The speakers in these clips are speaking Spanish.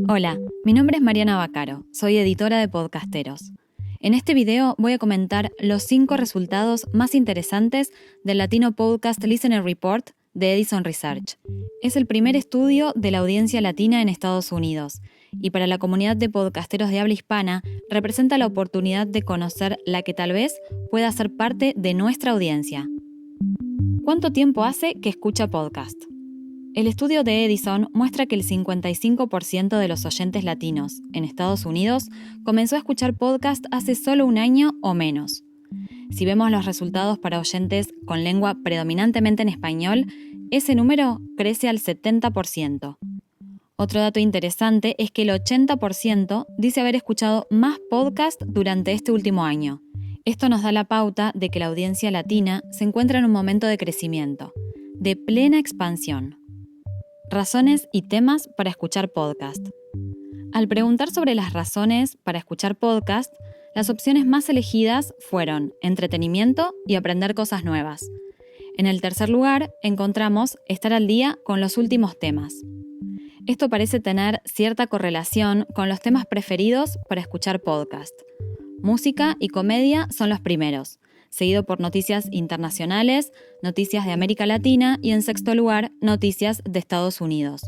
Hola, mi nombre es Mariana Bacaro, soy editora de Podcasteros. En este video voy a comentar los 5 resultados más interesantes del Latino Podcast Listener Report de Edison Research. Es el primer estudio de la audiencia latina en Estados Unidos y para la comunidad de podcasteros de habla hispana representa la oportunidad de conocer la que tal vez pueda ser parte de nuestra audiencia. ¿Cuánto tiempo hace que escucha podcast? El estudio de Edison muestra que el 55% de los oyentes latinos en Estados Unidos comenzó a escuchar podcast hace solo un año o menos. Si vemos los resultados para oyentes con lengua predominantemente en español, ese número crece al 70%. Otro dato interesante es que el 80% dice haber escuchado más podcast durante este último año. Esto nos da la pauta de que la audiencia latina se encuentra en un momento de crecimiento, de plena expansión. Razones y temas para escuchar podcast. Al preguntar sobre las razones para escuchar podcast, las opciones más elegidas fueron entretenimiento y aprender cosas nuevas. En el tercer lugar, encontramos estar al día con los últimos temas. Esto parece tener cierta correlación con los temas preferidos para escuchar podcast. Música y comedia son los primeros, seguido por noticias internacionales, noticias de América Latina y en sexto lugar, noticias de Estados Unidos.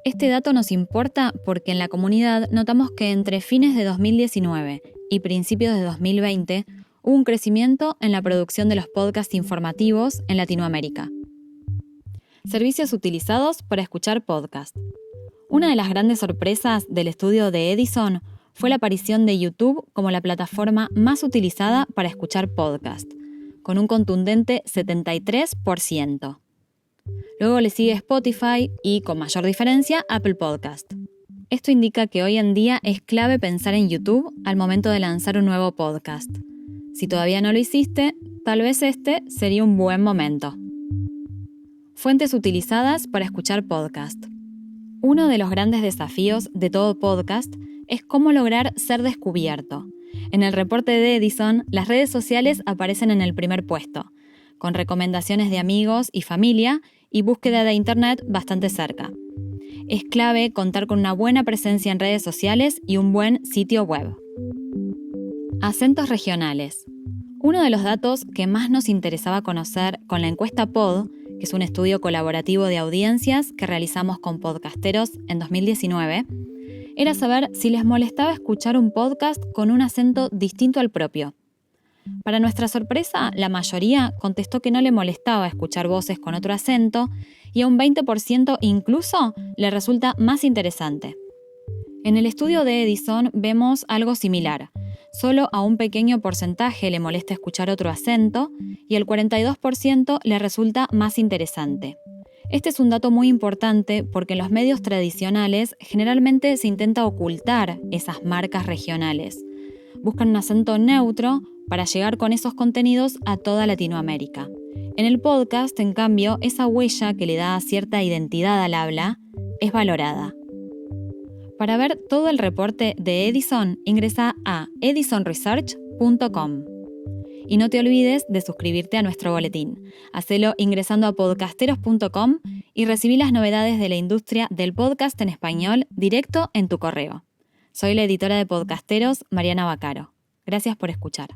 Este dato nos importa porque en la comunidad notamos que entre fines de 2019 y principios de 2020 hubo un crecimiento en la producción de los podcasts informativos en Latinoamérica. Servicios utilizados para escuchar podcast. Una de las grandes sorpresas del estudio de Edison fue la aparición de YouTube como la plataforma más utilizada para escuchar podcast, con un contundente 73%. Luego le sigue Spotify y, con mayor diferencia, Apple Podcast. Esto indica que hoy en día es clave pensar en YouTube al momento de lanzar un nuevo podcast. Si todavía no lo hiciste, tal vez este sería un buen momento. Fuentes utilizadas para escuchar podcast. Uno de los grandes desafíos de todo podcast es cómo lograr ser descubierto. En el reporte de Edison, las redes sociales aparecen en el primer puesto, con recomendaciones de amigos y familia y búsqueda de Internet bastante cerca. Es clave contar con una buena presencia en redes sociales y un buen sitio web. Acentos regionales. Uno de los datos que más nos interesaba conocer con la encuesta Pod, que es un estudio colaborativo de audiencias que realizamos con podcasteros en 2019, era saber si les molestaba escuchar un podcast con un acento distinto al propio. Para nuestra sorpresa, la mayoría contestó que no le molestaba escuchar voces con otro acento y a un 20% incluso le resulta más interesante. En el estudio de Edison vemos algo similar. Solo a un pequeño porcentaje le molesta escuchar otro acento y el 42% le resulta más interesante. Este es un dato muy importante porque en los medios tradicionales generalmente se intenta ocultar esas marcas regionales. Buscan un acento neutro para llegar con esos contenidos a toda Latinoamérica. En el podcast, en cambio, esa huella que le da cierta identidad al habla es valorada. Para ver todo el reporte de Edison, ingresa a edisonresearch.com. Y no te olvides de suscribirte a nuestro boletín. Hacelo ingresando a podcasteros.com y recibí las novedades de la industria del podcast en español directo en tu correo. Soy la editora de Podcasteros, Mariana Bacaro. Gracias por escuchar.